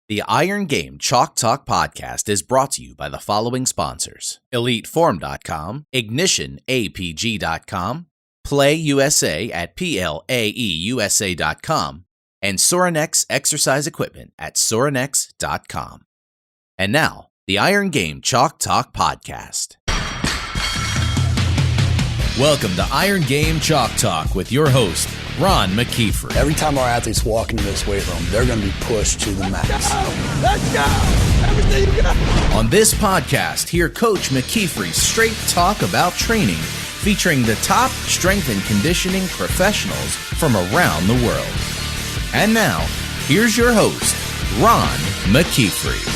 The Iron Game Chalk Talk podcast is brought to you by the following sponsors: EliteForm.com, IgnitionAPG.com, PlayUSA at PLAEUSA.com, and Sorinex Exercise Equipment at Sorinex.com. And now, the Iron Game Chalk Talk podcast. Welcome to Iron Game Chalk Talk with your host, Ron McKeefery. Every time our athletes walk into this weight room, they're going to be pushed to the max. Let's go! Everything you got! On this podcast, hear Coach McKeefery straight talk about training, featuring the top strength and conditioning professionals from around the world. And now, here's your host, Ron McKeefery.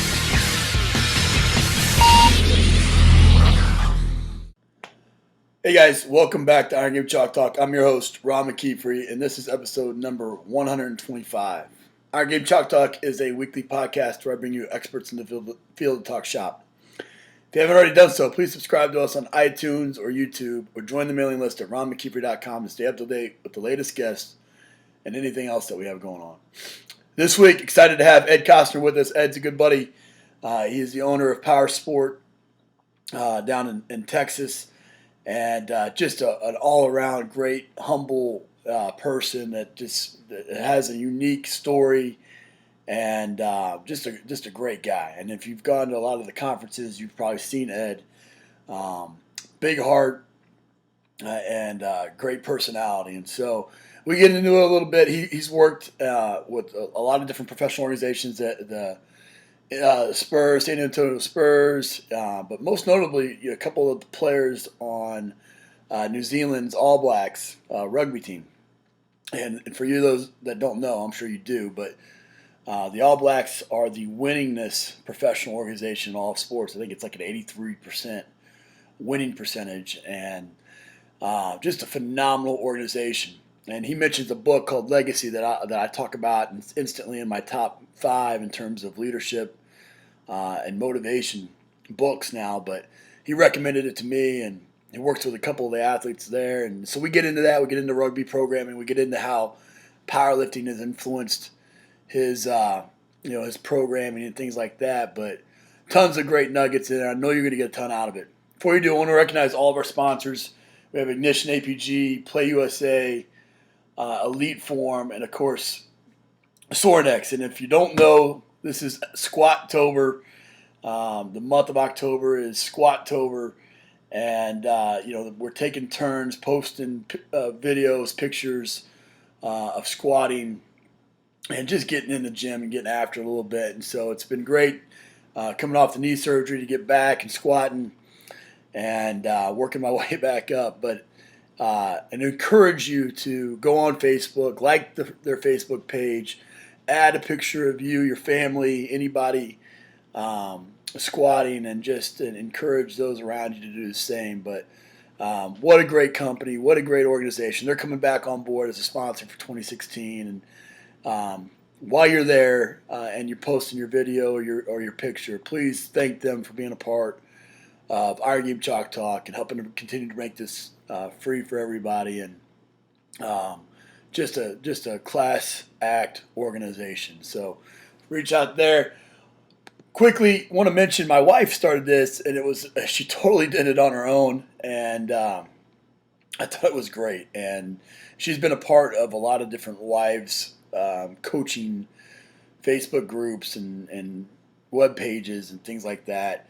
Hey guys, welcome back to Iron Game Chalk Talk. I'm your host, Ron McKeefery, and this is episode number 125. Iron Game Chalk Talk is a weekly podcast where I bring you experts in the field to talk shop. If you haven't already done so, please subscribe to us on iTunes or YouTube, or join the mailing list at ronmckeefery.com to stay up to date with the latest guests and anything else that we have going on. This week, excited to have Ed Cosner with us. Ed's a good buddy. He is the owner of Power Sport down in Texas. And just an all-around great, humble person that has a unique story, and just a great guy. And if you've gone to a lot of the conferences, you've probably seen Ed. Big heart and great personality. And so we get into it a little bit. He's worked with a lot of different professional organizations, the Spurs, San Antonio Spurs, but most notably, a couple of the players on New Zealand's All Blacks rugby team. And for you those that don't know, I'm sure you do, but the All Blacks are the winningest professional organization in all of sports. I think it's like an 83% winning percentage, and just a phenomenal organization. And he mentions a book called Legacy that I talk about, and it's instantly in my top 5 in terms of leadership and motivation books now. But he recommended it to me, and he works with a couple of the athletes there. And so we get into that. We get into rugby programming. We get into how powerlifting has influenced his his programming and things like that. But tons of great nuggets in it. I know you're going to get a ton out of it. Before you do, I want to recognize all of our sponsors. We have Ignition APG, PlayUSA, Elite Form, and of course Sorinex. And if you don't know, this is Squat-tober. The month of October is Squat-tober, and we're taking turns posting videos, pictures of squatting, and just getting in the gym and getting after it a little bit. And so it's been great coming off the knee surgery to get back and squatting and working my way back up. But and encourage you to go on Facebook, like their Facebook page, add a picture of you, your family, anybody squatting, and just encourage those around you to do the same. But what a great company, what a great organization. They're coming back on board as a sponsor for 2016. And while you're there and you're posting your video or your picture, please thank them for being a part of Iron Game Chalk Talk and helping to continue to make this free for everybody, and just a class act organization. So reach out there. Quickly, want to mention my wife started this, and she totally did it on her own, and I thought it was great. And she's been a part of a lot of different wives coaching Facebook groups and web pages and things like that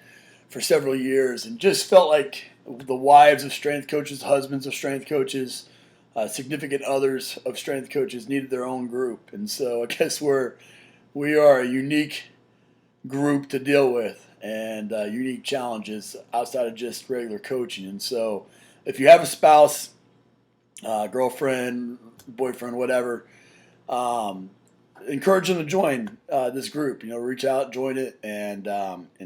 for several years, and just felt like the wives of strength coaches, husbands of strength coaches, significant others of strength coaches needed their own group. And so I guess we are a unique group to deal with, and unique challenges outside of just regular coaching. And so if you have a spouse, girlfriend, boyfriend, whatever, encourage them to join this group. Reach out, join it, and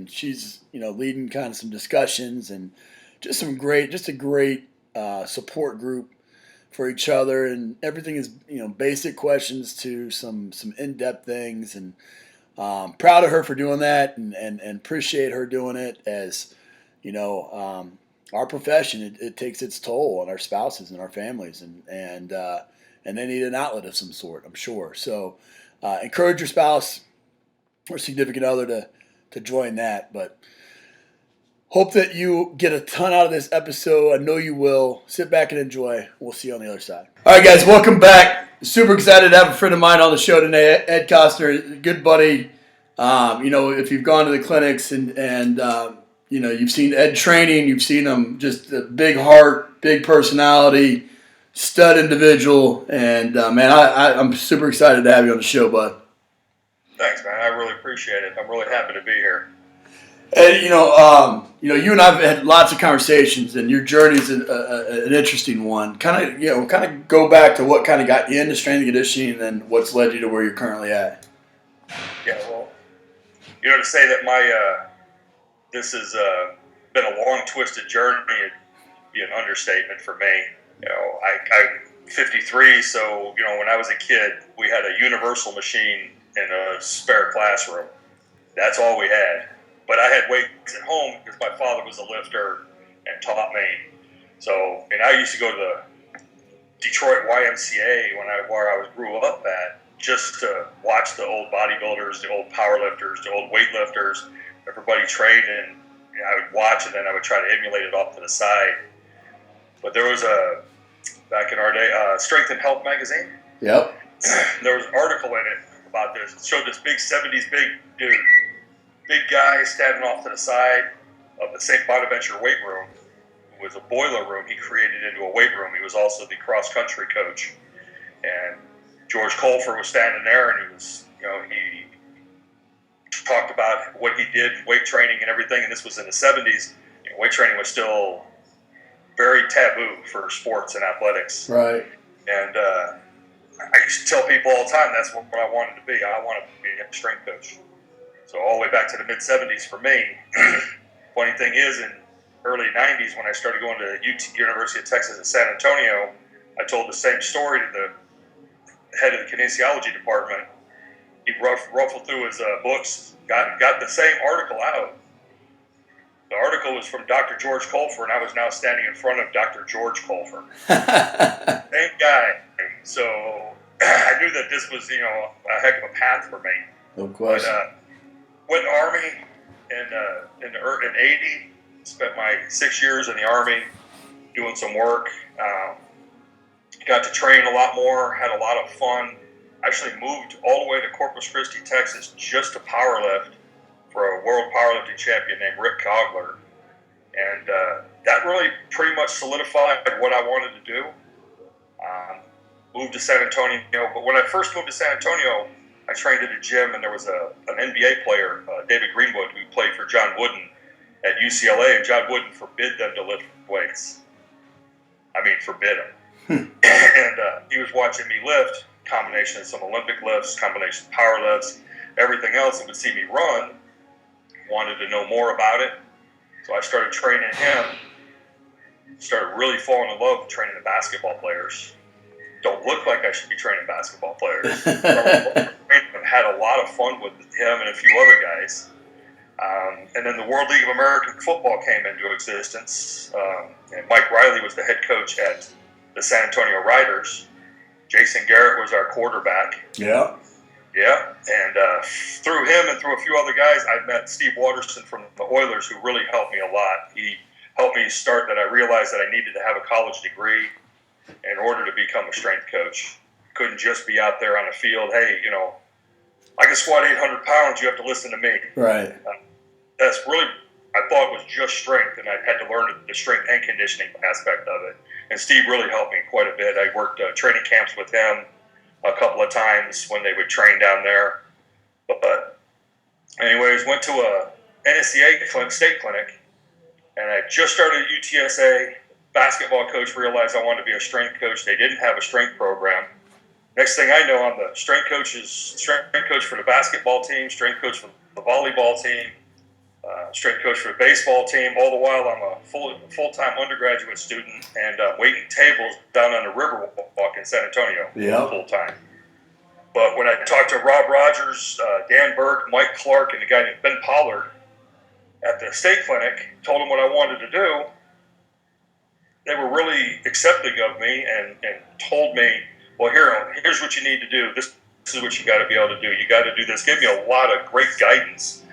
she's leading kind of some discussions and just a great support group for each other, and everything is basic questions to some in-depth things. And proud of her for doing that, and appreciate her doing it. As our profession, it takes its toll on our spouses and our families, and they need an outlet of some sort, I'm sure. So encourage your spouse, or significant other to join that. But hope that you get a ton out of this episode. I know you will. Sit back and enjoy. We'll see you on the other side. All right, guys, welcome back. Super excited to have a friend of mine on the show today, Ed Cosner, good buddy. If you've gone to the clinics and you've seen Ed training, you've seen him just a big heart, big personality, stud individual, and I'm super excited to have you on the show, bud. Thanks, man. I really appreciate it. I'm really happy to be here. And you and I've had lots of conversations, and your journey is an interesting one. Kind of go back to what kind of got you into strength and conditioning, and then what's led you to where you're currently at. Yeah, well, to say that this has been a long, twisted journey would be an understatement for me. I'm 53, so when I was a kid, we had a universal machine in a spare classroom. That's all we had. But I had weights at home because my father was a lifter and taught me. So, I used to go to the Detroit YMCA where I grew up at, just to watch the old bodybuilders, the old powerlifters, the old weightlifters, everybody train, and I would watch and then I would try to emulate it off to the side. But there was back in our day, Strength and Health magazine. Yep. There was an article in it about this. It showed this big 70s big dude, big guy standing off to the side of the St. Bonaventure weight room. It was a boiler room he created into a weight room. He was also the cross-country coach. And George Colfer was standing there, and he was, he talked about what he did in weight training and everything, and this was in the 70s. Weight training was still very taboo for sports and athletics. Right. And I used to tell people all the time that's what I wanted to be. I wanted to be a strength coach. So all the way back to the mid-70s for me. Funny thing is, in early 90s, when I started going to University of Texas at San Antonio, I told the same story to the head of the kinesiology department. He ruffled through his books, got the same article out. The article was from Dr. George Colfer, and I was now standing in front of Dr. George Colfer. Same guy. So I knew that this was, a heck of a path for me. No question. But, went in the Army in 80. Spent my 6 years in the Army doing some work. Got to train a lot more, had a lot of fun. Actually moved all the way to Corpus Christi, Texas, just to powerlift for a world powerlifting champion named Rick Cogler. And that really pretty much solidified what I wanted to do. Moved to San Antonio. But when I first moved to San Antonio, I trained at a gym, and there was an NBA player, David Greenwood, who played for John Wooden at UCLA, and John Wooden forbid them to lift weights. I mean, forbid them. And he was watching me lift, combination of some Olympic lifts, combination of power lifts, everything else, and would see me run, wanted to know more about it. So I started training him, started really falling in love with training the basketball players. Don't look like I should be training basketball players. Had a lot of fun with him and a few other guys. And then the World League of American Football came into existence. And Mike Riley was the head coach at the San Antonio Riders. Jason Garrett was our quarterback. Yeah. Yeah. And through him and through a few other guys, I met Steve Watterson from the Oilers, who really helped me a lot. He helped me start that I realized that I needed to have a college degree in order to become a strength coach. Couldn't just be out there on the field, hey, I can squat 800 pounds, you have to listen to me. Right. That's really, I thought was just strength, and I had to learn the strength and conditioning aspect of it. And Steve really helped me quite a bit. I worked training camps with him a couple of times when they would train down there. But anyways, went to a NSCA state clinic, and I just started at UTSA. Basketball coach realized I wanted to be a strength coach. They didn't have a strength program. Next thing I know, I'm the strength coach for the basketball team, strength coach for the volleyball team, strength coach for the baseball team. All the while, I'm a full-time undergraduate student and waiting tables down on the Riverwalk in San Antonio full-time. But when I talked to Rob Rogers, Dan Burke, Mike Clark, and a guy named Ben Pollard at the state clinic, told them what I wanted to do, they were really accepting of me and told me, well, here's what you need to do. This is what you got to be able to do. You got to do this. Gave me a lot of great guidance.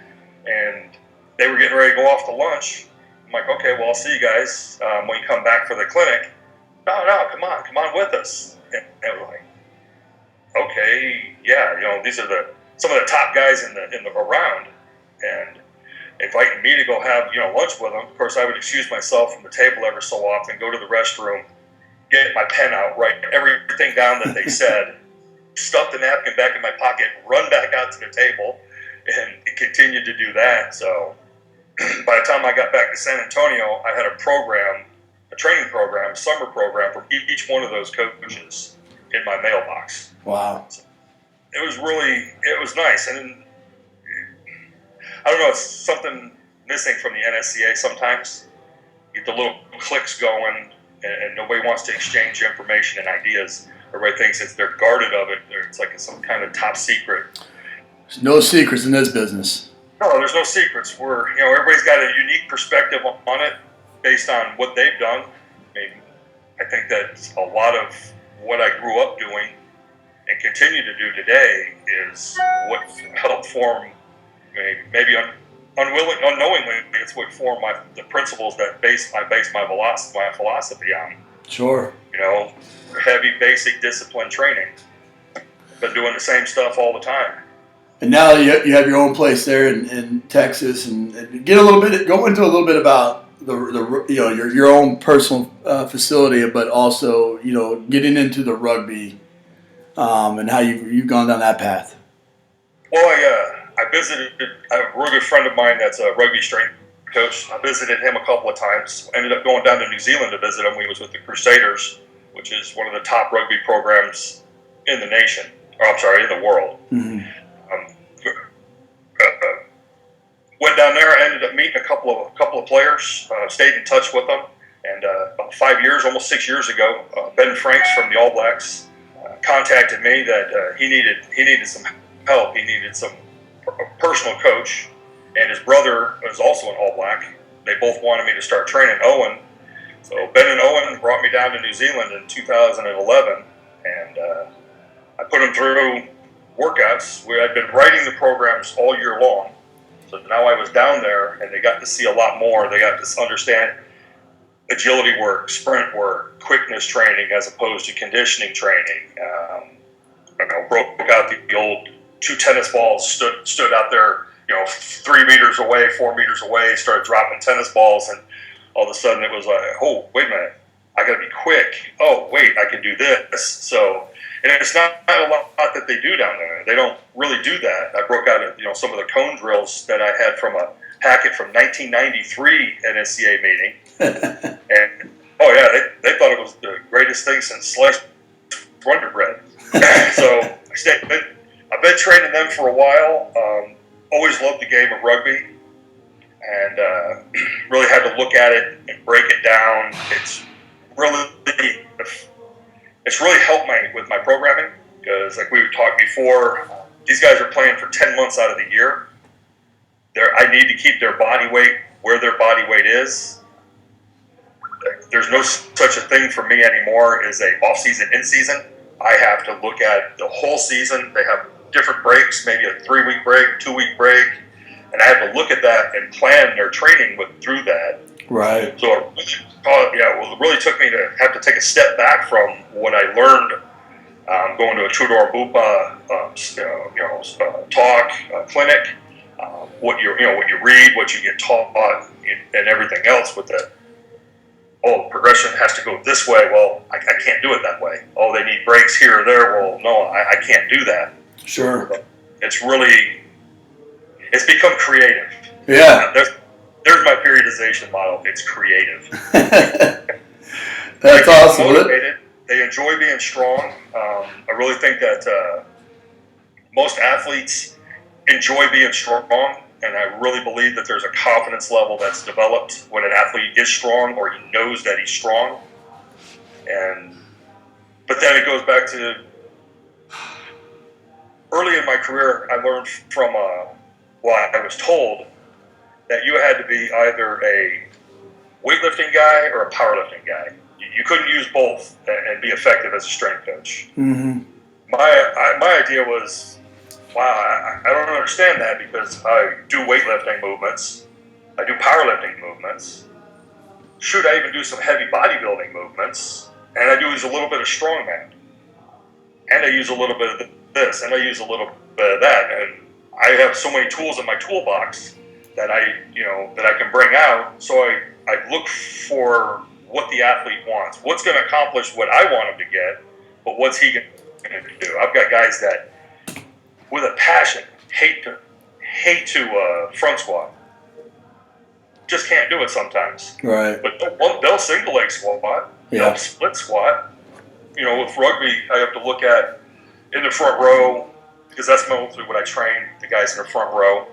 And they were getting ready to go off to lunch. I'm like, okay, well, I'll see you guys when you come back for the clinic. No, come on with us. And we're like, okay, yeah, these are some of the top guys in the around, and inviting me to go have lunch with them. Of course, I would excuse myself from the table ever so often, go to the restroom, get my pen out, write everything down that they said, stuff the napkin back in my pocket, run back out to the table, and continued to do that. So by the time I got back to San Antonio, I had a training program, summer program for each one of those coaches in my mailbox. Wow. So it was nice. And I don't know, it's something missing from the NSCA sometimes. You get the little clicks going, and nobody wants to exchange information and ideas. Everybody thinks they're guarded of it. It's like some kind of top secret. There's no secrets in this business. No, there's no secrets. Everybody's got a unique perspective on it based on what they've done. I mean, I think that a lot of what I grew up doing and continue to do today is what helped form, maybe unknowingly, it's what formed the principles that I base my philosophy on. Sure. Heavy, basic discipline training. Been doing the same stuff all the time. And now you have your own place there in Texas, and go into a little bit about your own personal facility, but also getting into the rugby and how you've gone down that path. Well, I visited a real good friend of mine that's a rugby strength coach. I visited him a couple of times. Ended up going down to New Zealand to visit him when he was with the Crusaders, which is one of the top rugby programs in the nation. In the world. Mm-hmm. Went down there. I ended up meeting a couple of players. Stayed in touch with them, and about 5 years, almost 6 years ago, Ben Franks from the All Blacks contacted me that he needed some help. He needed a personal coach, and his brother was also an All Black. They both wanted me to start training Owen. So Ben and Owen brought me down to New Zealand in 2011, and I put them through workouts. We had been writing the programs all year long. So now I was down there, and they got to see a lot more. They got to understand agility work, sprint work, quickness training as opposed to conditioning training. Broke out the old 2 tennis balls, stood out there, 3 meters away, 4 meters away, started dropping tennis balls, and all of a sudden it was like, oh, wait a minute, I got to be quick. Oh, wait, I can do this. So, and it's not a lot that they do down there. They don't really do that. I broke out, some of the cone drills that I had from a packet from 1993 NSCA meeting. And, they thought it was the greatest thing since sliced Wonder Bread. So I've been training them for a while. Always loved the game of rugby, and really had to look at it and break it down. It's really helped with my programming, because like we were talking before, these guys are playing for 10 months out of the year. I need to keep their body weight where their body weight is. There's no such a thing for me anymore as a off-season, in-season. I have to look at the whole season. They have different breaks, maybe a 3-week break, 2-week break, and I have to look at that and plan their training through that. Right. So it really took me to have to take a step back from what I learned going to a Tudor Bupa talk clinic, what you read, what you get taught, and everything else with that. Oh, progression has to go this way. Well, I can't do it that way. Oh, they need breaks here or there. Well, no, I can't do that. Sure. But it's become creative. Yeah. There's my periodization model. It's creative. That's awesome. Motivated. They enjoy being strong. I really think that most athletes enjoy being strong, and I really believe that there's a confidence level that's developed when an athlete is strong or he knows that he's strong. But then it goes back to early in my career, I learned from I was told that you had to be either a weightlifting guy or a powerlifting guy. You couldn't use both and be effective as a strength coach. Mm-hmm. my idea was, wow, I don't understand that because I do weightlifting movements, I do powerlifting movements. Shoot, I even do some heavy bodybuilding movements, and I do use a little bit of strongman, and I use a little bit of this, and I use a little bit of that, and I have so many tools in my toolbox that I can bring out. So I look for what the athlete wants, what's going to accomplish what I want him to get, but what's he going to do? I've got guys that, with a passion, hate to front squat. Just can't do it sometimes. Right. But they'll single leg squat. Yeah. They'll split squat. With rugby, I have to look at in the front row, because that's mostly what I train the guys in the front row.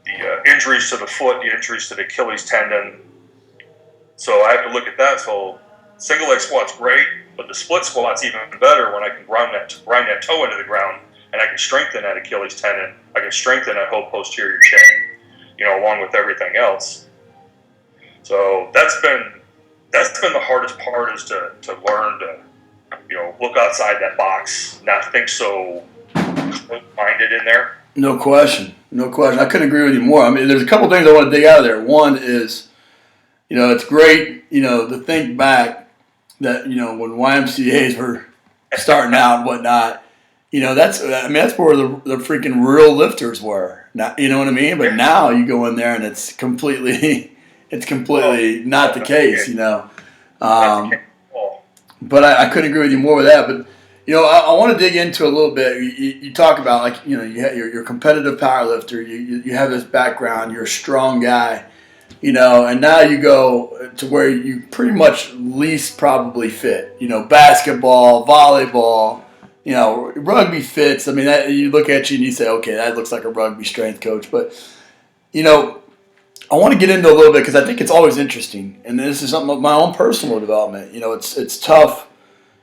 The injuries to the foot, the injuries to the Achilles tendon. So I have to look at that. So single leg squat's great, but the split squat's even better when I can grind that toe into the ground, and I can strengthen that Achilles tendon. I can strengthen that whole posterior chain, along with everything else. So that's been the hardest part, is to learn to, look outside that box, not think so close-minded in there. No question. I couldn't agree with you more. I mean, there's a couple things I want to dig out of there. One is, it's great, to think back that, when YMCAs were starting out and whatnot, that's where the freaking real lifters were. Now, you know what I mean? But now you go in there and it's completely not the case, But I couldn't agree with you more with that. But, I want to dig into a little bit. You talk about, like, you're a competitive powerlifter. You have this background. You're a strong guy, and now you go to where you pretty much least probably fit. Basketball, volleyball, rugby fits. I mean, you look at you and you say, okay, that looks like a rugby strength coach. But, I want to get into a little bit because I think it's always interesting. And this is something of my own personal development. It's tough.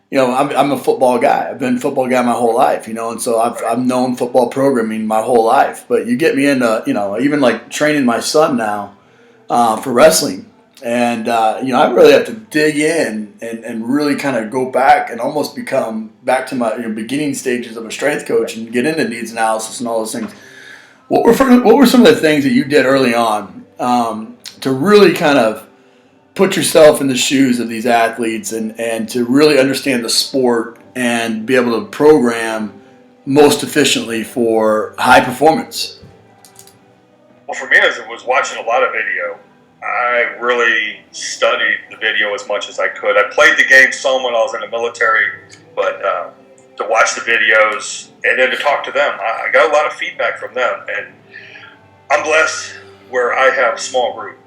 I'm a football guy. I've been a football guy my whole life, and so I've known football programming my whole life. But you get me into, even like training my son now for wrestling. And, I really have to dig in and really kind of go back and almost become back to my beginning stages of a strength coach and get into needs analysis and all those things. What were some of the things that you did early on to really kind of put yourself in the shoes of these athletes and to really understand the sport and be able to program most efficiently for high performance? Well, for me, as it was watching a lot of video, I really studied the video as much as I could. I played the game some when I was in the military, but to watch the videos and then to talk to them, I got a lot of feedback from them. And I'm blessed where I have a small group.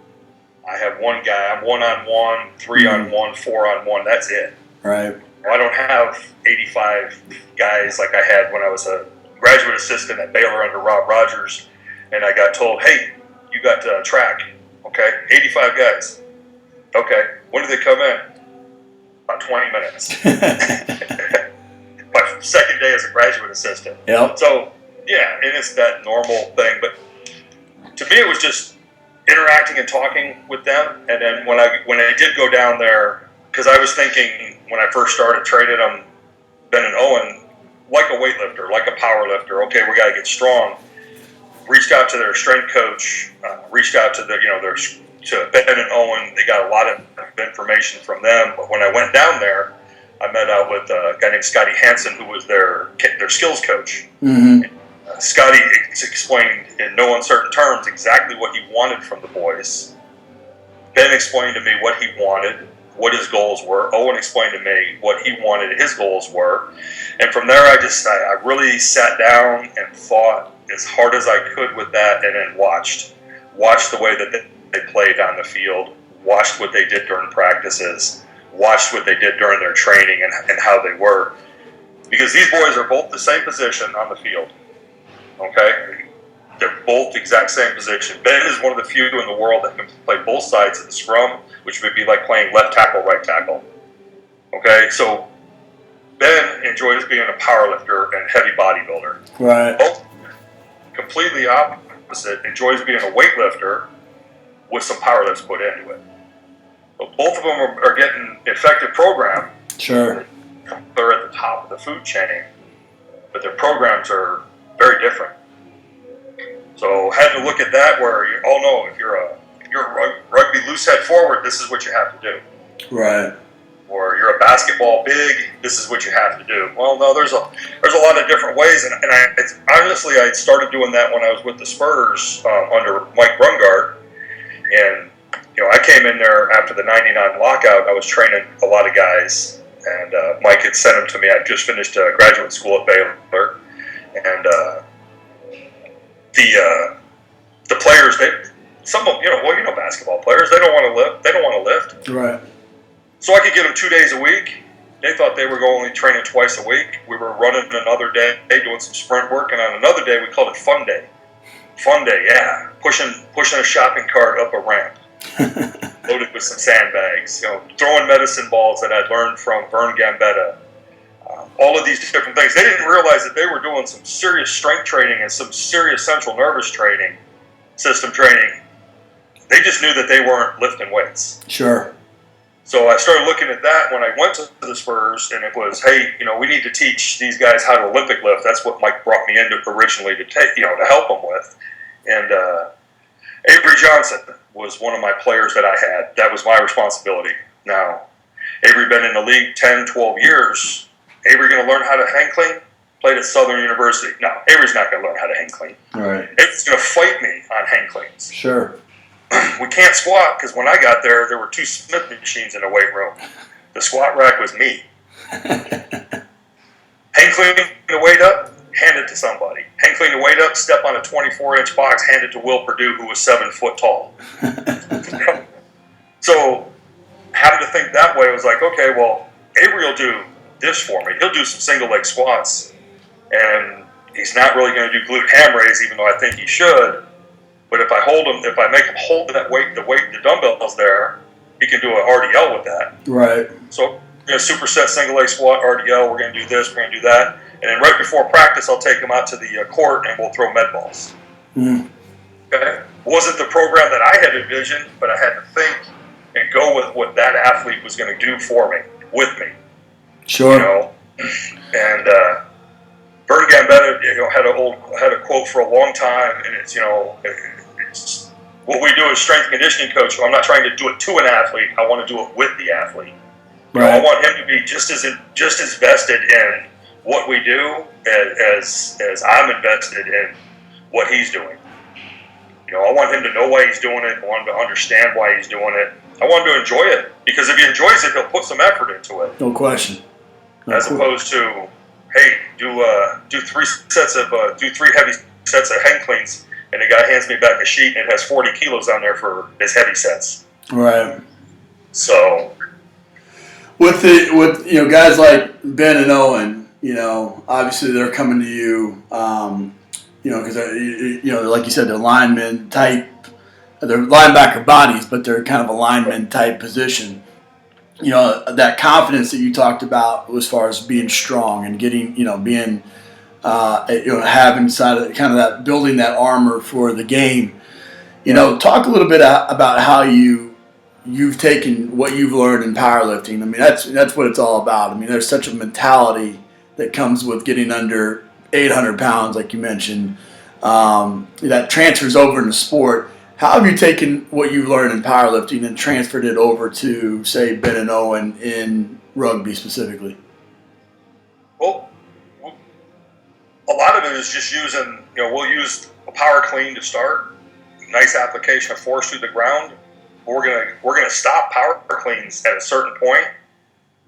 I have one guy. I'm 1-on-1, 3-on-1, 4-on-1. That's it. Right. I don't have 85 guys like I had when I was a graduate assistant at Baylor under Rob Rogers, and I got told, hey, you got track. Okay, 85 guys. Okay, when do they come in? About 20 minutes. My second day as a graduate assistant. Yep. So, yeah, and it's that normal thing. But to me, it was just interacting and talking with them. And then when I did go down there, because I was thinking when I first started training them, Ben and Owen, like a weightlifter, like a power lifter. Okay, we got to get strong. Reached out to their strength coach. Reached out to to Ben and Owen. They got a lot of information from them. But when I went down there, I met out with a guy named Scotty Hansen, who was their skills coach. Mm-hmm. Scotty explained in no uncertain terms exactly what he wanted from the boys. Ben explained to me what he wanted, what his goals were. Owen explained to me what he wanted, his goals were. And from there, I really sat down and thought as hard as I could with that, and then watched the way that they played on the field, watched what they did during practices, watched what they did during their training and how they were. Because these boys are both the same position on the field. Okay? They're both the exact same position. Ben is one of the few in the world that can play both sides of the scrum, which would be like playing left tackle, right tackle. Okay? So Ben enjoys being a powerlifter and heavy bodybuilder. Right. Both completely opposite, enjoys being a weightlifter with some power lifts put into it. But both of them are getting effective program. Sure. they're at the top of the food chain, but their programs are very different. So had to look at that where if you're a rugby loose head forward, this is what you have to do. Right. Or you're a basketball big, this is what you have to do. Well, no, there's a lot of different ways, and I started doing that when I was with the Spurs under Mike Brungard, and I came in there after the '99 lockout. I was training a lot of guys, and Mike had sent them to me. I just finished graduate school at Baylor, and the players, some of them, basketball players, they don't want to lift. Right. So I could get them 2 days a week. They thought they were only training twice a week. We were running another day, doing some sprint work, and on another day we called it Fun Day. Fun Day, yeah. Pushing a shopping cart up a ramp, loaded with some sandbags. Throwing medicine balls that I'd learned from Vern Gambetta. All of these different things. They didn't realize that they were doing some serious strength training and some serious central nervous training, system training. They just knew that they weren't lifting weights. Sure. So I started looking at that when I went to the Spurs, and it was, hey, we need to teach these guys how to Olympic lift. That's what Mike brought me in originally to help them with. And Avery Johnson was one of my players that I had. That was my responsibility. Now, Avery been in the league 10, 12 years. Avery going to learn how to hang clean? Played at Southern University. No, Avery's not going to learn how to hang clean. All right. Avery's going to fight me on hang cleans. Sure. We can't squat because when I got there were 2 Smith machines in the weight room. The squat rack was me. Hang clean the weight up, hand it to somebody. Hang clean the weight up, step on a 24-inch box, hand it to Will Perdue, who was 7 foot tall. So having to think that way was like, okay, well, Avery will do this for me. He'll do some single leg squats, and he's not really going to do glute ham raise, even though I think he should. But if I make him hold the dumbbells there, he can do an RDL with that. Right. So we're going to superset single leg squat, RDL. We're going to do this. We're going to do that. And then right before practice, I'll take him out to the court and we'll throw med balls. Mm. Okay. Wasn't the program that I had envisioned, but I had to think and go with what that athlete was going to do for me, with me. Sure. And Vern Gambetta, had a quote for a long time, and it's it's what we do as strength and conditioning coach. I'm not trying to do it to an athlete. I want to do it with the athlete. Right. I want him to be just as vested in what we do as I'm invested in what he's doing. I want him to know why he's doing it. I want him to understand why he's doing it. I want him to enjoy it, because if he enjoys it, he'll put some effort into it. No question. Opposed to, hey, do 3 heavy sets of hang cleans, and the guy hands me back a sheet and it has 40 kilos on there for his heavy sets. Right. So with guys like Ben and Owen, obviously they're coming to you, because like you said, they're lineman type, they're linebacker bodies, but they're kind of a lineman type position. That confidence that you talked about as far as being strong and getting, being, having inside of kind of that, building that armor for the game. Talk a little bit about how you've taken what you've learned in powerlifting. I mean, that's what it's all about. I mean, there's such a mentality that comes with getting under 800 pounds, like you mentioned, that transfers over into sport. How have you taken what you've learned in powerlifting and transferred it over to, say, Ben and Owen in rugby specifically? Well, a lot of it is just using, we'll use a power clean to start. Nice application of force through the ground. We're gonna stop power cleans at a certain point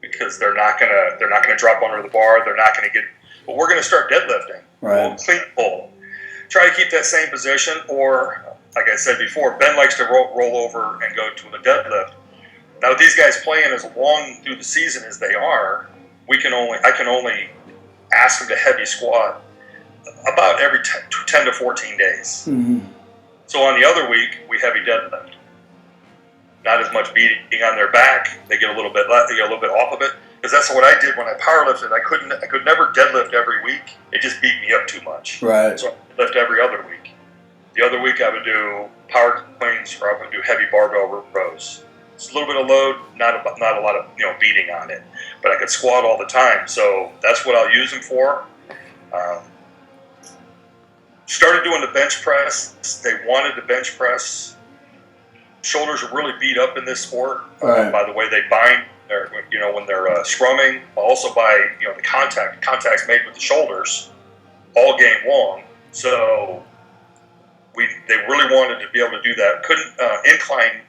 because they're not gonna drop under the bar. They're not gonna get. But we're gonna start deadlifting. Right. We'll clean pull. Try to keep that same position, or like I said before, Ben likes to roll over and go to the deadlift. Now, with these guys playing as long through the season as they are, I can only ask them to heavy squat about every 10 to 14 days. Mm-hmm. So on the other week, we heavy deadlift. Not as much beating on their back. They get a little bit off of it, because that's what I did when I powerlifted. I could never deadlift every week. It just beat me up too much. Right. So I lift every other week. The other week I would do power cleans, or I would do heavy barbell rows. It's a little bit of load, not a lot of beating on it. but I could squat all the time. So that's what I'll use them for. Started doing the bench press. They wanted the bench press. Shoulders are really beat up in this sport by the way they bind. When they're scrumming, also by the contacts made with the shoulders all game long. So they really wanted to be able to do that. Couldn't incline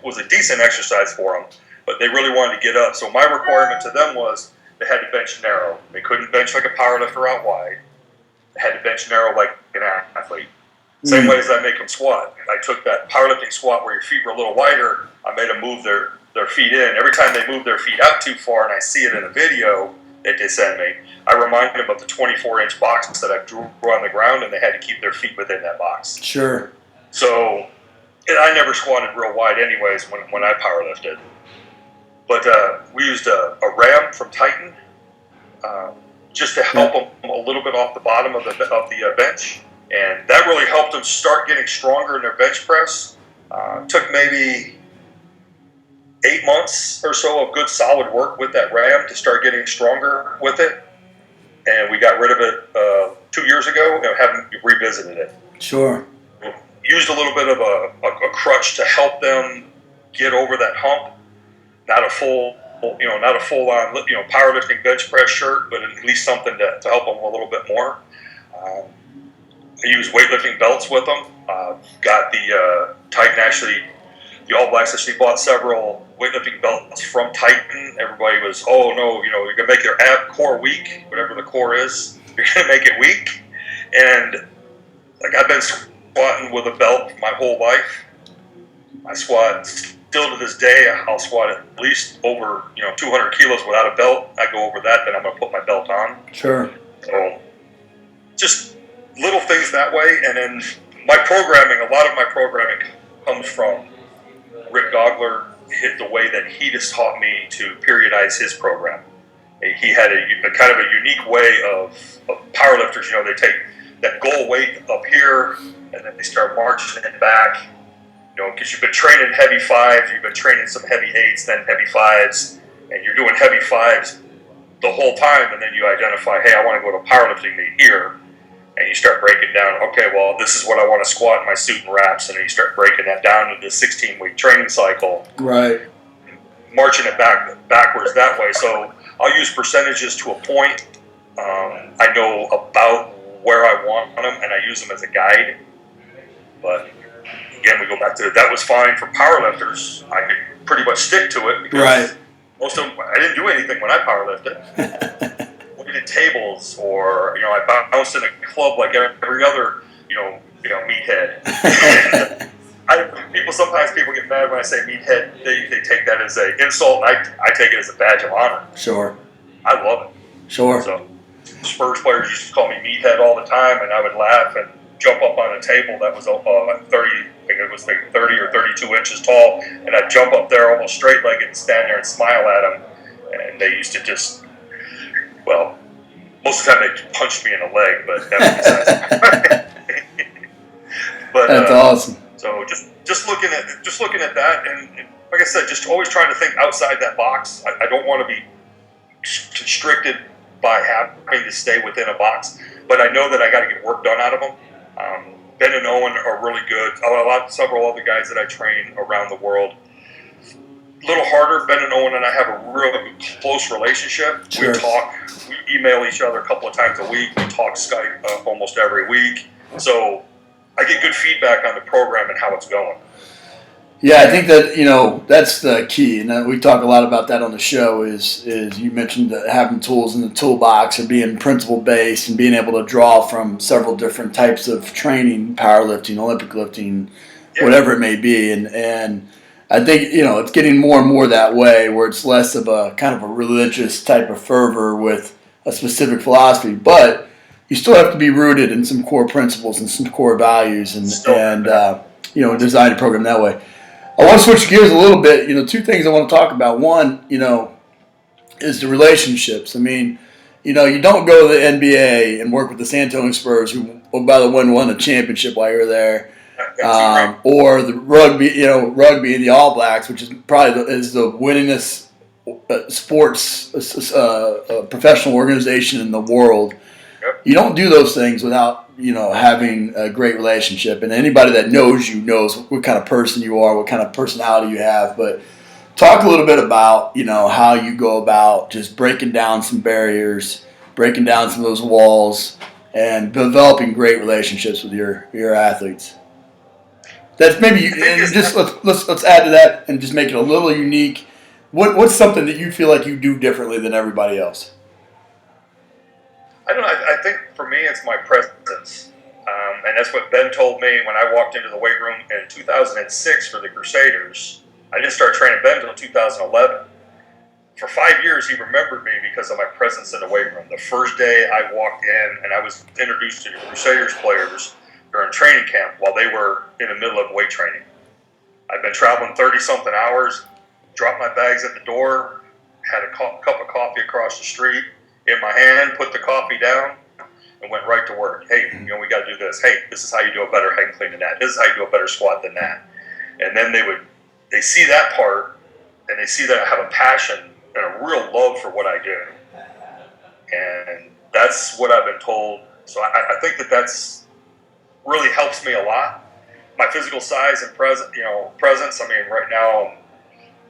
was a decent exercise for them, but they really wanted to get up. So my requirement to them was they had to bench narrow. They couldn't bench like a powerlifter out wide. They had to bench narrow like an athlete. Same way as I make them squat. I took that powerlifting squat where your feet were a little wider. I made them move their feet in. Every time they move their feet out too far, and I see it in a video that they send me, I remind them of the 24-inch box that I drew on the ground, and they had to keep their feet within that box. Sure. So, and I never squatted real wide anyways when I powerlifted. But we used a ram from Titan just to help them a little bit off the bottom of the bench. And that really helped them start getting stronger in their bench press. Took maybe 8 months or so of good solid work with that ram to start getting stronger with it. And we got rid of it 2 years ago and haven't revisited it. Sure. Used a little bit of a crutch to help them get over that hump. Not a full on powerlifting bench press shirt, but at least something to help them a little bit more. I use weightlifting belts with them. Got the Titan the All Blacks actually bought several weightlifting belts from Titan. Everybody was, oh no, you're gonna make your ab core weak, whatever the core is, you're gonna make it weak. And like I've been squatting with a belt my whole life. I squat still to this day. I'll squat at least over 200 kilos without a belt. I go over that, then I'm gonna put my belt on. Sure. So just little things that way. And then a lot of my programming comes from Rick Gogler, the way that he just taught me to periodize his program. He had a kind of a unique way of powerlifters. They take that goal weight up here and then they start marching it back. Because you've been training heavy fives, you've been training some heavy eights, then heavy fives, and you're doing heavy fives the whole time, and then you identify, hey, I want to go to powerlifting meet here. And you start breaking down, okay, well, this is what I want to squat in my suit and wraps. And then you start breaking that down into the 16-week training cycle. Right. Marching it backwards that way. So I'll use percentages to a point. I know about where I want them, and I use them as a guide. But, again, we go back to that was fine for powerlifters. I could pretty much stick to it because most of them, I didn't do anything when I powerlifted. Tables, or I bounced in a club like every other meathead. Sometimes people get mad when I say meathead. They take that as an insult, and I take it as a badge of honor. Sure. I love it. Sure. So Spurs players used to call me meathead all the time, and I would laugh and jump up on a table that was 30, I think it was like 30 or 32 inches tall, and I'd jump up there almost straight-legged and stand there and smile at them, and they used to just, well, most of the time they punched me in the leg, but that was But that's awesome. So just looking at that, and like I said, just always trying to think outside that box. I don't want to be constricted by having to stay within a box, but I know that I got to get work done out of them. Ben and Owen are really good. Several other guys that I train around the world. A little harder. Ben and Owen and I have a real close relationship. Sure. We talk, we email each other a couple of times a week. We talk Skype almost every week. So I get good feedback on the program and how it's going. Yeah, I think that, that's the key. And we talk a lot about that on the show is you mentioned having tools in the toolbox or being principle-based and being able to draw from several different types of training, powerlifting, Olympic lifting, whatever it may be. And I think, it's getting more and more that way where it's less of a kind of a religious type of fervor with a specific philosophy, but you still have to be rooted in some core principles and some core values and design a program that way. I want to switch gears a little bit. Two things I want to talk about. One, is the relationships. I mean, you don't go to the NBA and work with the San Antonio Spurs, who, by the way, won a championship while you were there. Or the rugby and the All Blacks, which is probably the winningest sports professional organization in the world, Yep. you don't do those things without having a great relationship. And anybody that knows you knows what kind of person you are, what kind of personality you have. But talk a little bit about how you go about just breaking down some barriers, breaking down some of those walls, and developing great relationships with your athletes. That's maybe, and just let's add to that and just make it a little unique. What's something that you feel like you do differently than everybody else? I don't know. I think for me, it's my presence. And that's what Ben told me when I walked into the weight room in 2006 for the Crusaders. I didn't start training Ben until 2011. For 5 years, he remembered me because of my presence in the weight room. The first day I walked in and I was introduced to the Crusaders players during training camp while they were in the middle of weight training. I've been traveling 30-something hours, dropped my bags at the door, had a cup of coffee across the street in my hand, put the coffee down, and went right to work. Hey, we got to do this. Hey, this is how you do a better hang clean than that. This is how you do a better squat than that. And then they see that part, and they see that I have a passion and a real love for what I do. And that's what I've been told. So I think that's really helps me a lot. My physical size and presence. I mean, right now I'm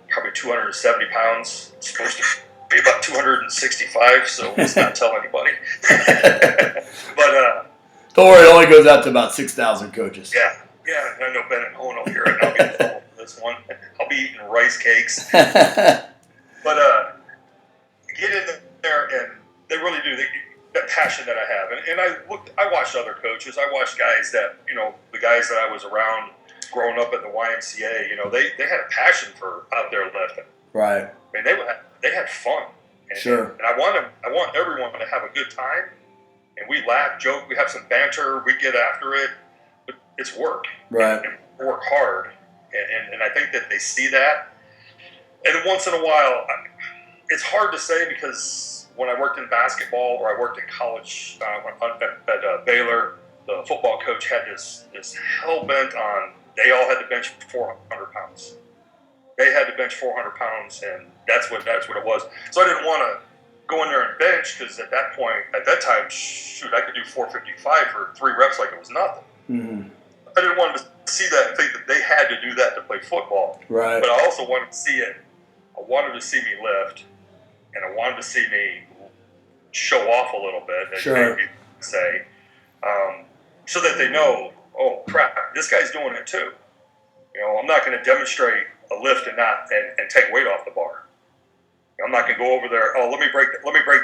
probably 270 pounds. I'm supposed to be about 265, so let's not tell anybody. But don't worry, it only goes out to about 6,000 coaches. Yeah. I know Ben and Owen will hear it. I'll be full for this one. I'll be eating rice cakes. But get in there, and they really do. That passion that I have, and I watched other coaches. I watched guys that the guys that I was around growing up at the YMCA. They had a passion for out there lifting. Right. I mean, they had fun. And, sure. And I want everyone to have a good time, and we laugh, joke, we have some banter, we get after it, but it's work. Right. And work hard, and I think that they see that. And once in a while, it's hard to say because when I worked in basketball or I worked in college at Baylor, the football coach had this hell-bent on they all had to bench 400 pounds. They had to bench 400 pounds, and that's what it was. So I didn't want to go in there and bench because at that time, shoot, I could do 455 for 3 reps like it was nothing. Mm-hmm. I didn't want to see that and think that they had to do that to play football. Right. But I also wanted to see it. I wanted to see me lift, and I wanted to see me show off a little bit, as sure. you say, so that they know, oh crap, this guy's doing it too. I'm not going to demonstrate a lift and take weight off the bar. I'm not going to go over there. Oh, let me break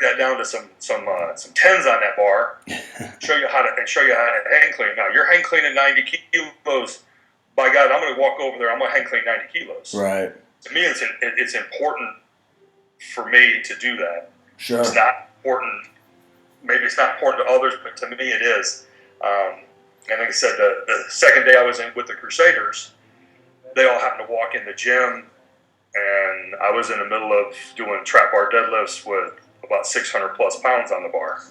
that down to some tens on that bar. show you how to hang clean. Now you're hang cleaning 90 kilos. By God, I'm going to walk over there. I'm going to hang clean 90 kilos. Right. To me, it's important for me to do that. Sure. It's not important. Maybe it's not important to others, but to me it is. And like I said, the second day I was in with the Crusaders, they all happened to walk in the gym, and I was in the middle of doing trap bar deadlifts with about 600 plus pounds on the bar.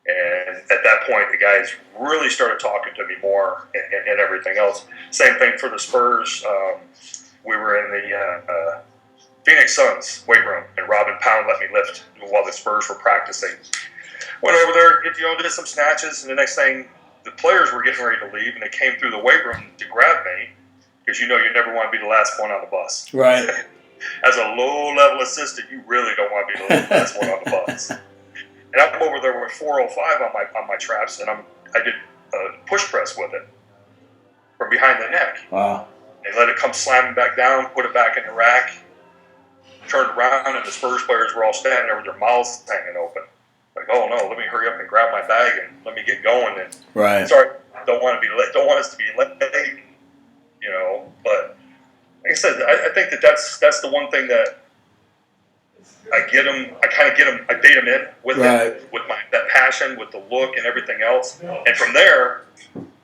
And at that point, the guys really started talking to me more and everything else. Same thing for the Spurs. We were in the Phoenix Suns weight room, and Robin Pound let me lift while the Spurs were practicing. Went over there, did some snatches, and the next thing, the players were getting ready to leave, and they came through the weight room to grab me, because you never want to be the last one on the bus. Right. As a low-level assistant, you really don't want to be the last one on the bus. And I'm over there with 405 on my traps, and I did a push press with it from behind the neck. Wow. They let it come slamming back down, put it back in the rack, turned around, and the Spurs players were all standing there with their mouths hanging open. Like, oh no, let me hurry up and grab my bag and let me get going. And right. Sorry, don't want us to be late. But like I said, I think that's the one thing that I get them. I kind of get them. I bait them in with right. it, with that passion, with the look and everything else. And from there,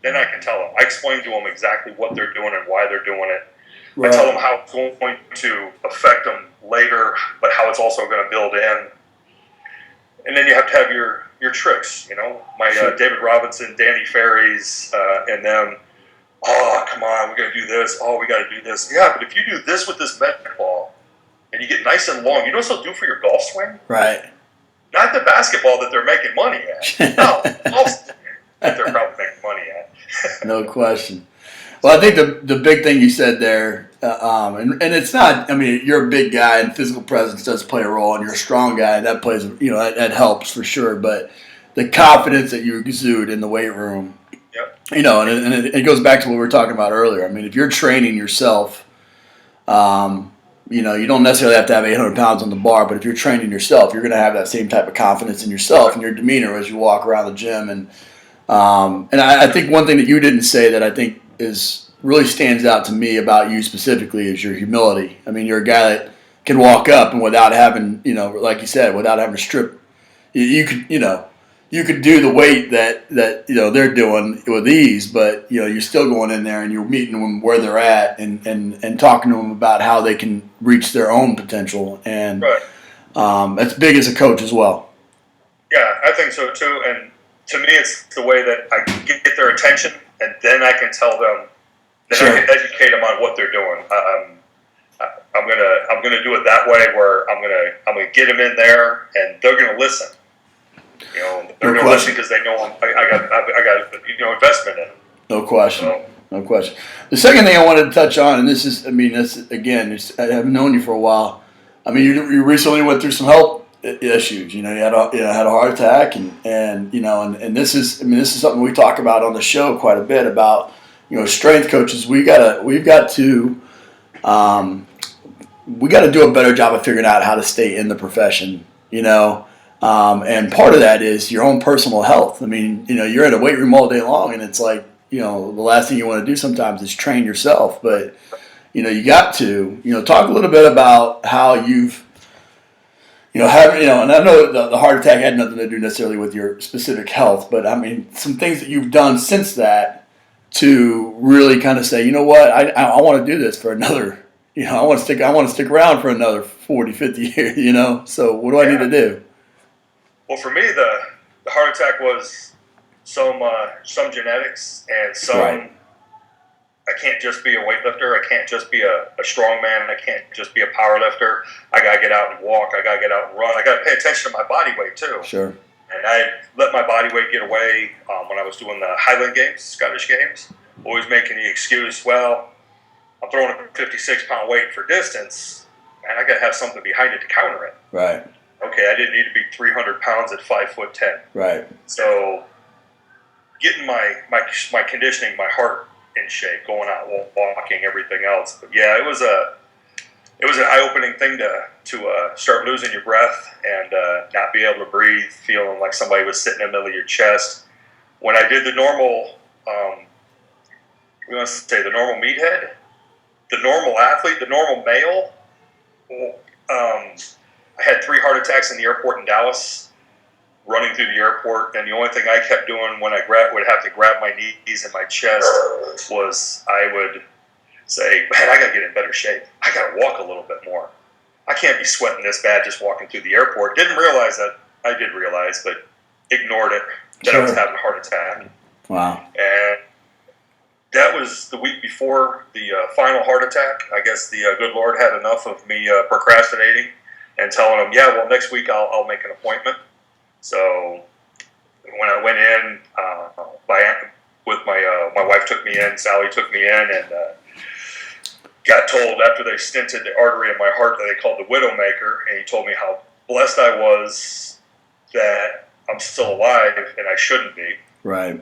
then I can tell them. I explain to them exactly what they're doing and why they're doing it. Right. I tell them how it's going to affect them later, but how it's also going to build in. And then you have to have your tricks. My sure. David Robinson, Danny Ferries, and them. Oh, come on, we got to do this. Oh, we got to do this. Yeah, but if you do this with this med ball, and you get nice and long. You know what they'll do for your golf swing? Right. Not the basketball that they're making money at. No, golf that they're probably making money at. No question. Well, I think the big thing you said there, and it's not, I mean, you're a big guy and physical presence does play a role, and you're a strong guy, and that plays, that helps for sure. But the confidence that you exude in the weight room, Yep. And it goes back to what we were talking about earlier. I mean, if you're training yourself, you don't necessarily have to have 800 pounds on the bar, but if you're training yourself, you're going to have that same type of confidence in yourself and your demeanor as you walk around the gym. And I think one thing that you didn't say that I think really stands out to me about you specifically is your humility. I mean, you're a guy that can walk up and without having, like you said, without having to strip, you could do the weight that they're doing with ease, but you're still going in there and you're meeting them where they're at and talking to them about how they can reach their own potential, and right. That's big as a coach as well. Yeah, I think so too. And to me, it's the way that I can get their attention, and then I can tell them, then Sure. I can educate them on what they're doing. I'm gonna do it that way, where I'm gonna get them in there, and they're gonna listen. They're going to listen because they know I got investment in it. No question. No question. The second thing I wanted to touch on, and this again, I have known you for a while. I mean, you recently went through some health issues. You had a heart attack, and this is something we talk about on the show quite a bit about. Strength coaches, we've got to do a better job of figuring out how to stay in the profession. And part of that is your own personal health. I mean, you're in a weight room all day long, and it's like, the last thing you want to do sometimes is train yourself. But, you got to, talk a little bit about how you've, and I know the heart attack had nothing to do necessarily with your specific health, but I mean, some things that you've done since that to really kind of say, you know what, I want to do this for another, I want to stick around for another 40, 50 years, so what do I need to do? Well, for me, the heart attack was some genetics and some. Right. I can't just be a weightlifter. I can't just be a strong man. I can't just be a power lifter. I gotta get out and walk. I gotta get out and run. I gotta pay attention to my body weight too. Sure. And I let my body weight get away when I was doing the Highland Games, Scottish Games. Always making the excuse, well, I'm throwing a 56-pound weight for distance, and I gotta have something behind it to counter it. Right. Okay, I didn't need to be 300 pounds at 5'10". Right. So, getting my conditioning, my heart in shape, going out, walking, everything else. But yeah, it was an eye-opening thing to start losing your breath and not be able to breathe, feeling like somebody was sitting in the middle of your chest. When I did the normal, the normal meathead, the normal athlete, the normal male. I had 3 heart attacks in the airport in Dallas, running through the airport, and the only thing I kept doing when I would have to grab my knees and my chest was I would say, man, I got to get in better shape. I got to walk a little bit more. I can't be sweating this bad just walking through the airport. Didn't realize that. I did realize, but ignored it, that I was having a heart attack. Wow. And that was the week before the final heart attack. I guess the good Lord had enough of me procrastinating and telling him, yeah, well, next week I'll make an appointment. So when I went in, with my wife took me in, Sally took me in, and got told after they stented the artery in my heart that they called the Widowmaker, and he told me how blessed I was that I'm still alive and I shouldn't be. Right.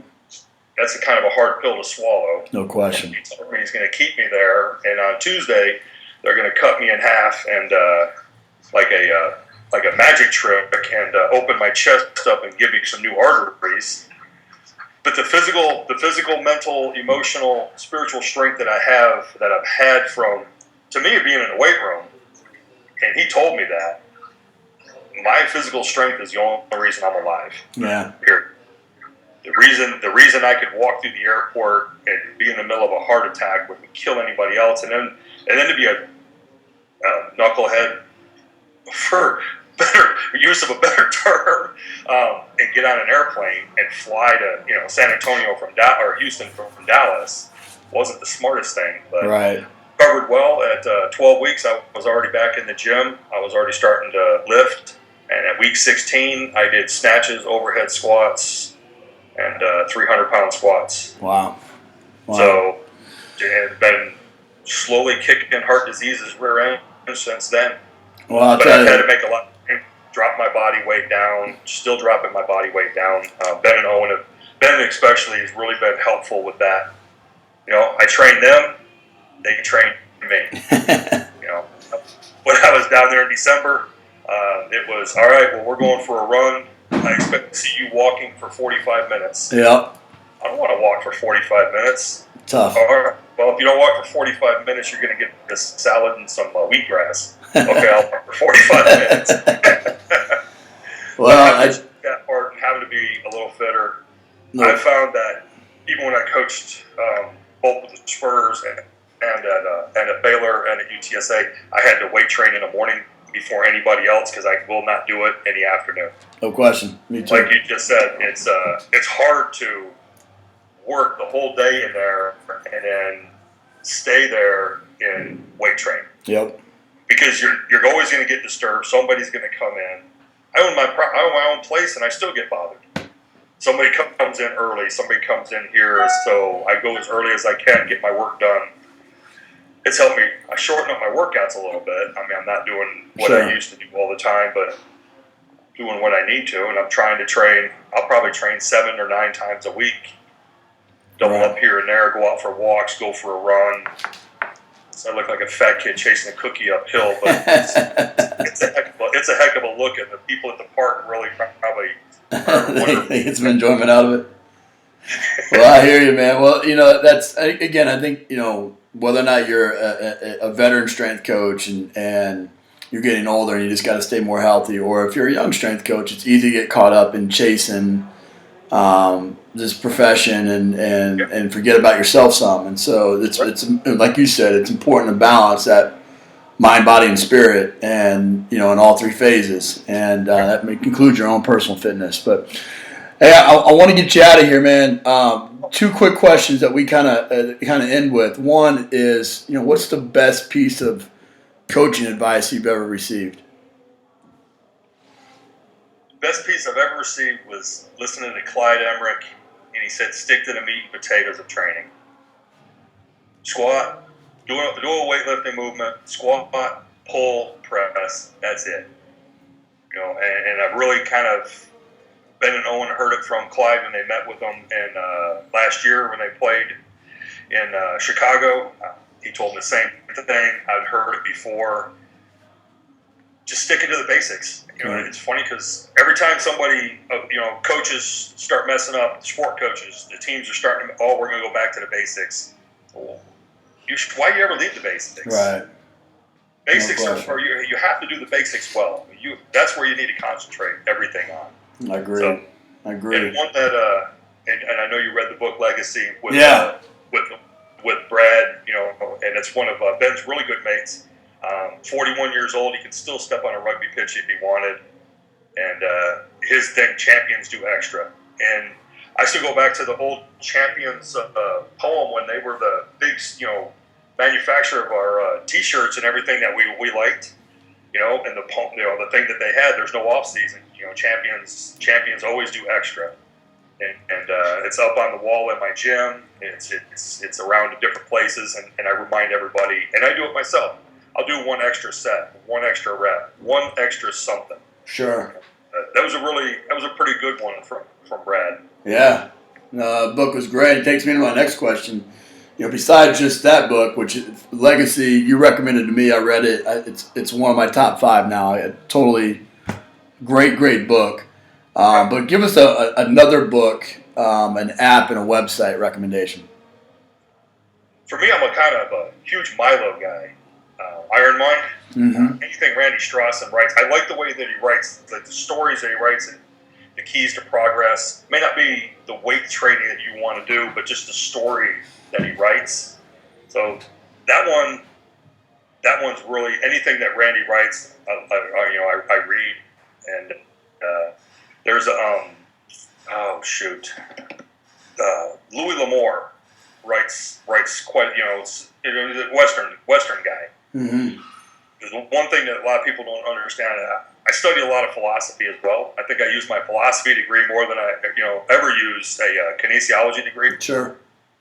That's a kind of a hard pill to swallow. No question. He told me he's going to keep me there, and on Tuesday they're going to cut me in half and like a magic trick and open my chest up and give me some new arteries. But the physical, mental, emotional, spiritual strength that I have, that I've had from, to me, being in a weight room, and he told me that, my physical strength is the only reason I'm alive. Yeah. Period. The reason I could walk through the airport and be in the middle of a heart attack wouldn't kill anybody else, and then to be a knucklehead, for better use of a better term, and get on an airplane and fly to San Antonio or Houston from Dallas wasn't the smartest thing. But right. recovered well. At 12 weeks, I was already back in the gym. I was already starting to lift. And at week 16, I did snatches, overhead squats, and 300-pound squats. Wow. So, and been slowly kicking heart disease's rear end since then. Well, but I've had to make a lot, drop my body weight down, still dropping my body weight down. Ben and Owen Ben especially has really been helpful with that. I train them, they train me. When I was down there in December, it was, all right, well, we're going for a run. I expect to see you walking for 45 minutes. Yep. I don't want to walk for 45 minutes. Tough. All right, well, if you don't walk for 45 minutes, you're going to get this salad and some wheatgrass. Okay, I'll walk for 45 minutes. Well, that part, having to be a little fitter. No. I found that even when I coached both with the Spurs and at Baylor and at UTSA, I had to weight train in the morning before anybody else because I will not do it in the afternoon. No question. Me too. Like you just said, it's hard to work the whole day in there and then stay there in weight training. Yep. Because you're always going to get disturbed. Somebody's going to come in. I own my own place, and I still get bothered. Somebody comes in early. Somebody comes in here, so I go as early as I can, get my work done. It's helped me. I shorten up my workouts a little bit. I mean, I'm not doing what I used to do all the time, but doing what I need to, and I'm trying to train. I'll probably train 7 or 9 times a week. Double up here and there, go out for walks, go for a run. So I look like a fat kid chasing a cookie uphill, but it's a heck of a look, and the people at the park really probably they get some enjoyment out of it. Well, I hear you, man. Well, that's, again, I think, whether or not you're a veteran strength coach and you're getting older and you just got to stay more healthy, or if you're a young strength coach, it's easy to get caught up in chasing this profession and forget about yourself some. And so it's like you said, it's important to balance that mind, body, and spirit, and in all 3 phases, and that may include your own personal fitness. But hey, I want to get you out of here, man. 2 quick questions that we kind of end with. One is, what's the best piece of coaching advice you've ever received? Best piece I've ever received was listening to Clyde Emmerich, and he said, "Stick to the meat and potatoes of training. Squat, do a weightlifting movement, squat, pull, press. That's it." And I've really kind of, Ben and Owen heard it from Clyde when they met with him last year when they played in Chicago. He told me the same thing. I'd heard it before. Just sticking to the basics. It's funny because every time somebody, coaches start messing up, sport coaches, the teams are starting to, we're going to go back to the basics. Well, why do you ever leave the basics? Right. Basics you have to do the basics well. That's where you need to concentrate everything on. I agree. I agree. And one that, and I know you read the book Legacy with Brad, and it's one of Ben's really good mates. 41 years old, he can still step on a rugby pitch if he wanted. And his thing, champions do extra. And I still go back to the old Champions poem when they were the big, manufacturer of our T-shirts and everything that we liked. And the thing that they had, there's no off season. Champions always do extra. And it's up on the wall in my gym. It's around in different places, and I remind everybody, and I do it myself. I'll do 1 extra set, 1 extra rep, 1 extra something. Sure. That was a pretty good one from Brad. Yeah. The book was great. It takes me to my next question. Besides just that book, which is Legacy, you recommended to me. I read it. It's one of my top 5 now. Totally great book. But give us another book, an app, and a website recommendation. For me, I'm a kind of a huge Milo guy. Iron Mind, anything Randy Strawson writes. I like the way that he writes, the stories that he writes, and the keys to progress. It may not be the weight training that you want to do, but just the story that he writes. So that one's really, anything that Randy writes, I read. And there's Louis L'Amour writes quite, it's a Western guy. Mm-hmm. There's one thing that a lot of people don't understand. I study a lot of philosophy as well. I think I use my philosophy degree more than I ever use a kinesiology degree. Sure.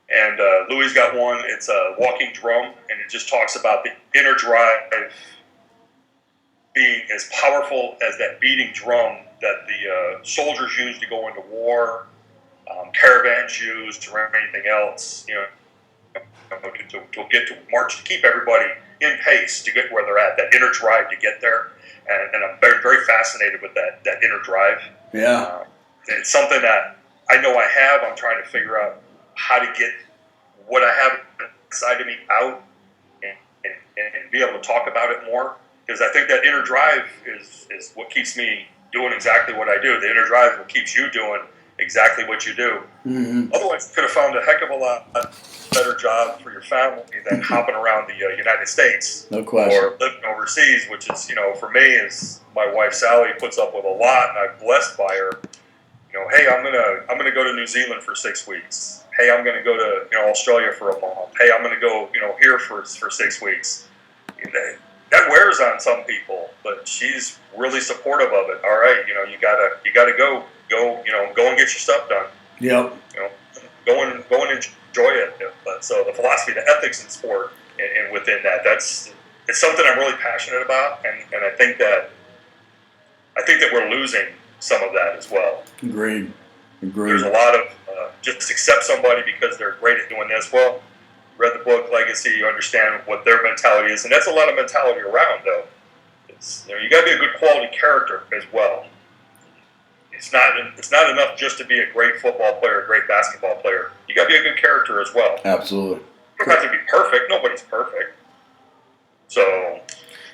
And Louis got one. It's a walking drum, and it just talks about the inner drive being as powerful as that beating drum that the soldiers use to go into war, caravans used, or anything else. To get to march, to keep everybody in pace to get where they're at. That inner drive to get there, and I'm very, very fascinated with that inner drive. Yeah. It's something that I know I have. I'm trying to figure out how to get what I have inside of me out and be able to talk about it more, because I think that inner drive is what keeps me doing exactly what I do. The inner drive is what keeps you doing exactly what you do. Mm-hmm. Otherwise, you could have found a heck of a lot better job for your family than hopping around the United States. No question. Or living overseas, which is, for me, is my wife Sally puts up with a lot, and I'm blessed by her. Hey, I'm gonna go to New Zealand for 6 weeks. Hey, I'm gonna go to Australia for a month. Hey, I'm gonna go here for 6 weeks. That wears on some people, but she's really supportive of it. All right, you gotta go and get your stuff done. Yep. Go and enjoy it. But so the philosophy, the ethics in sport, and within that, it's something I'm really passionate about, and I think that we're losing some of that as well. Agreed. There's a lot of just accept somebody because they're great at doing this. Well, read the book Legacy, you understand what their mentality is, and that's a lot of mentality around though. It's you got to be a good quality character as well. It's not enough just to be a great football player, a great basketball player. You got to be a good character as well. Absolutely. You don't have to be perfect. Nobody's perfect. So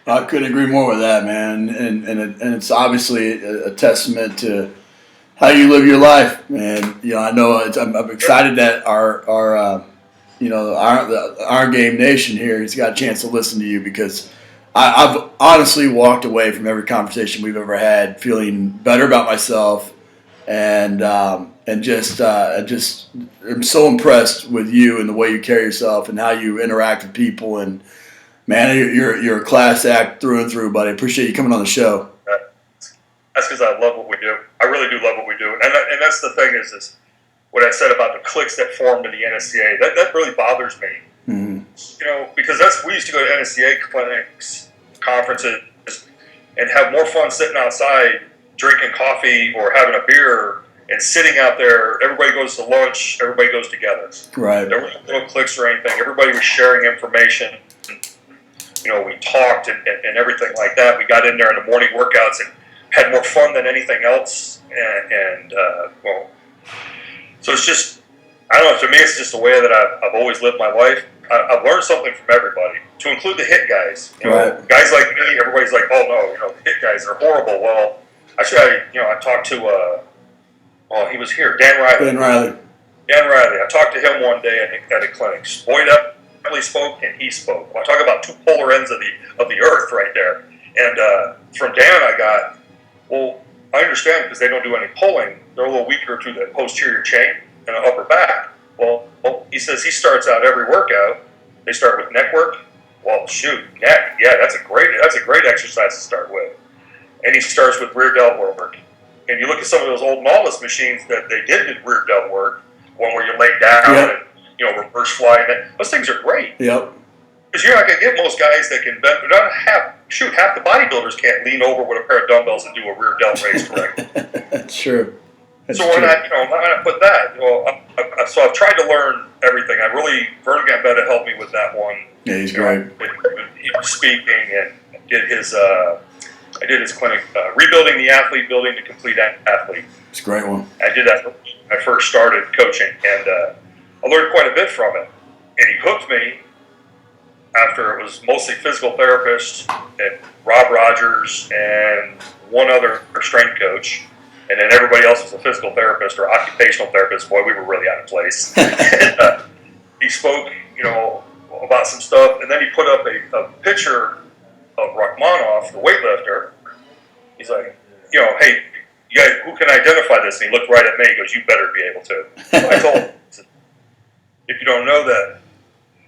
I couldn't agree more with that, man. And it's obviously a testament to how you live your life, man. I know I'm excited that our Iron Game Nation here has got a chance to listen to you, because I've honestly walked away from every conversation we've ever had feeling better about myself, and just I'm so impressed with you and the way you carry yourself and how you interact with people. And man, you're a class act through and through, buddy. I appreciate you coming on the show. That's because I love what we do. I really do love what we do, and that's the thing is what I said about the cliques that formed in the NSCA. That really bothers me. Mm-hmm. Because we used to go to NSCA clinics, conferences, and have more fun sitting outside, drinking coffee or having a beer and sitting out there. Everybody goes to lunch. Everybody goes together. Right. There weren't no cliques or anything. Everybody was sharing information. We talked and everything like that. We got in there in the morning workouts and had more fun than anything else. So it's just, I don't know, to me it's just the way that I've always lived my life. I've learned something from everybody, to include the hit guys. Right. Guys like me, everybody's like, oh no, the hit guys are horrible. Well, actually, I talked to, he was here, Dan Riley. I talked to him one day at a clinic. Boyd Epley spoke and he spoke. Well, I talk about two polar ends of the earth right there. And from Dan I got, well, I understand because they don't do any pulling. They're a little weaker to the posterior chain and the upper back. Well, he says he starts out every workout. They start with neck work. Well, shoot, neck. Yeah, that's a great exercise to start with. And he starts with rear delt work. And you look at some of those old Nautilus machines that they did rear delt work, one where you lay down and reverse fly. Those things are great. Yep. Because you're not going to get most guys that can bend. Half the bodybuilders can't lean over with a pair of dumbbells and do a rear delt raise correctly. That's true. So why not put that? So I've tried to learn everything. Vern Gambetta helped me with that one. Yeah, he's great. He was speaking and I did his clinic, Rebuilding the Athlete, Building the Complete Athlete. It's a great one. I did that when I first started coaching, and I learned quite a bit from it. And he hooked me after it was mostly physical therapists and Rob Rogers and one other strength coach. And then everybody else was a physical therapist or occupational therapist. Boy, we were really out of place. And, he spoke, about some stuff, and then he put up a picture of Rachmaninoff, the weightlifter. He's like, hey, you guys, who can identify this? And he looked right at me. He goes, you better be able to. So I told him, if you don't know that,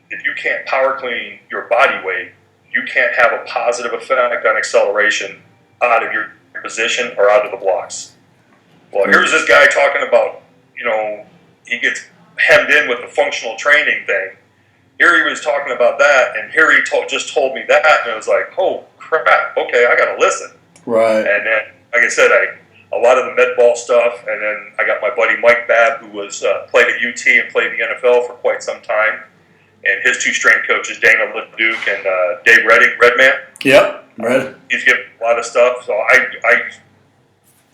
if you can't power clean your body weight, you can't have a positive effect on acceleration out of your position or out of the blocks. Well, here's this guy talking about, he gets hemmed in with the functional training thing. Here he was talking about that, and here he just told me that, and I was like, oh, crap, okay, I got to listen. Right. And then, like I said, a lot of the med ball stuff, and then I got my buddy Mike Babb, who was played at UT and played the NFL for quite some time, and his two strength coaches, Dana LeDuc and Dave Redman. Yep, right. He's given a lot of stuff. So I,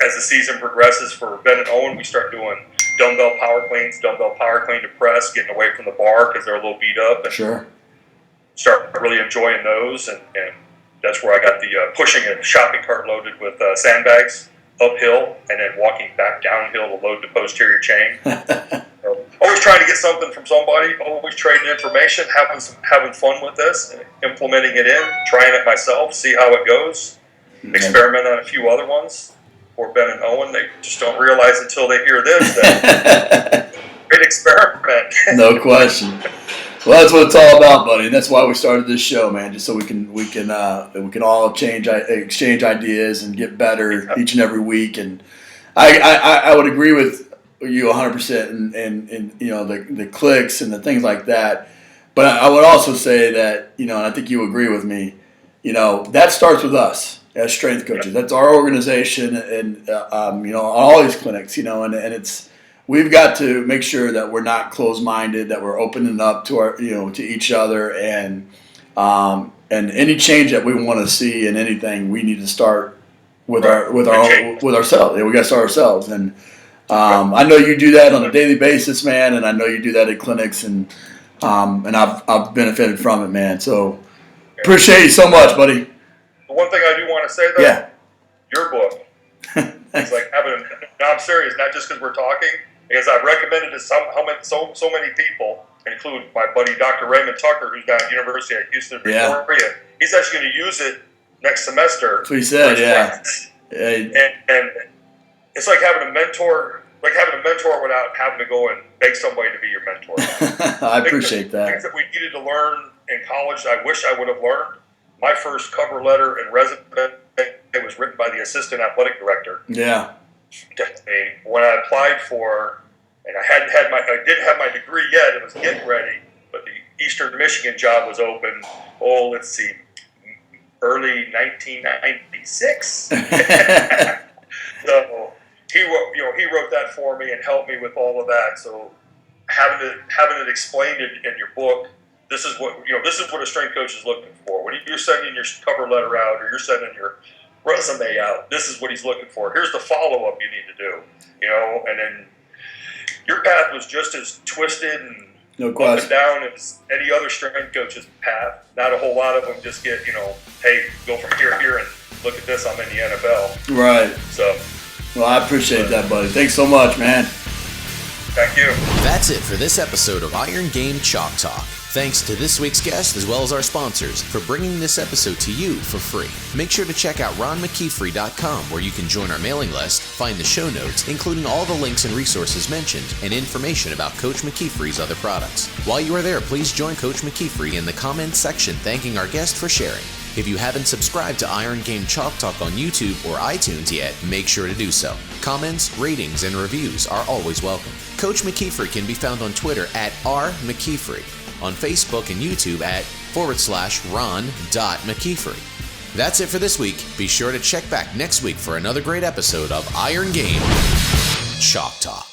as the season progresses for Ben and Owen, we start doing dumbbell power cleans, dumbbell power clean to press, getting away from the bar because they're a little beat up. And sure. Start really enjoying those, and that's where I got the pushing a shopping cart loaded with sandbags uphill and then walking back downhill to load the posterior chain. Always trying to get something from somebody, always trading information, having fun with this, implementing it in, trying it myself, see how it goes, experiment on a few other ones. Or Ben and Owen, they just don't realize until they hear this that great experiment. No question. Well, that's what it's all about, buddy, and that's why we started this show, man. Just so we can all exchange ideas and get better each and every week. And I would agree with you 100%, and the clicks and the things like that. But I would also say that and I think you agree with me. That starts with us as strength coaches. That's our organization, and all these clinics. And it's. We've got to make sure that we're not closed-minded, that we're opening up to our, to each other, and any change that we want to see in anything, we need to start with ourselves. Yeah, we got to start ourselves, and I know you do that on a daily basis, man, and I know you do that at clinics, and I've benefited from it, man. So appreciate you so much, buddy. The one thing I do want to say though, your book, it's like having. Now I'm serious, not just because we're talking. Because I've recommended it to so many people, include my buddy Dr. Raymond Tucker, who's down at University of Houston, Victoria. Yeah. He's actually going to use it next semester. That's what he said, yeah. And it's like having a mentor without having to go and beg somebody to be your mentor. I appreciate that. Things that we needed to learn in college, I wish I would have learned. My first cover letter and resume, it was written by the assistant athletic director. Yeah. When I applied for, and I didn't have my degree yet, it was getting ready, but the Eastern Michigan job was open, early 1996. So he wrote that for me and helped me with all of that. So having it explained in your book, this is what a strength coach is looking for. When you're sending your cover letter out or you're sending your resume out, this is what he's looking for. Here's the follow-up you need to do, and then your path was just as twisted and up and down as any other strength coach's path. Not a whole lot of them just get, hey, go from here and look at this, I'm in the NFL. Right. So. Well, I appreciate that, buddy. Thanks so much, man. Thank you. That's it for this episode of Iron Game Chalk Talk. Thanks to this week's guest as well as our sponsors for bringing this episode to you for free. Make sure to check out ronmckeefery.com where you can join our mailing list, find the show notes, including all the links and resources mentioned, and information about Coach McKeefery's other products. While you are there, please join Coach McKeefery in the comments section thanking our guest for sharing. If you haven't subscribed to Iron Game Chalk Talk on YouTube or iTunes yet, make sure to do so. Comments, ratings, and reviews are always welcome. Coach McKeefery can be found on Twitter at @RMcKeefery, on Facebook and YouTube at /Ron.McKeefery. That's it for this week. Be sure to check back next week for another great episode of Iron Game Chalk Talk.